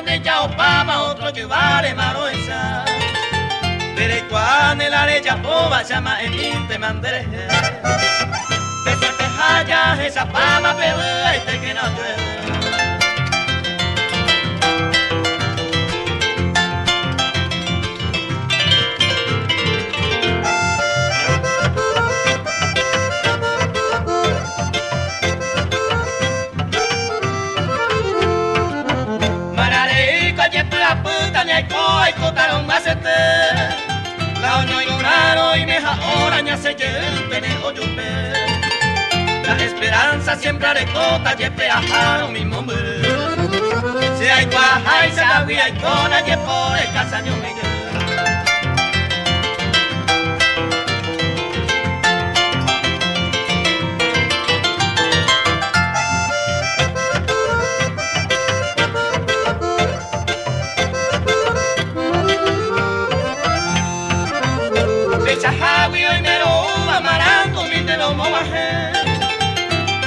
de chao pama otro llevare maroesa. Pero cuando el arecha boba llama en inte mandere. De suerte haya esa pama pero este que no llueve. Ay, cotaron más la oño y lloraron y meja hora ña se lleven o yupe. La esperanza siempre arecota y peajaron mi nombre. Si hay guaja y se la vi hay cona y por el casaño Miguel.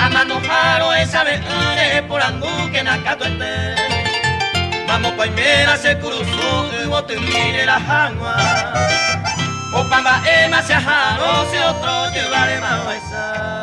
Amanojaro esa vez por andu que nacato este. Vamos pa' imera se cruzó y vos te mire la jangua. O pamba ema se ajaro si otro llevaré más esa.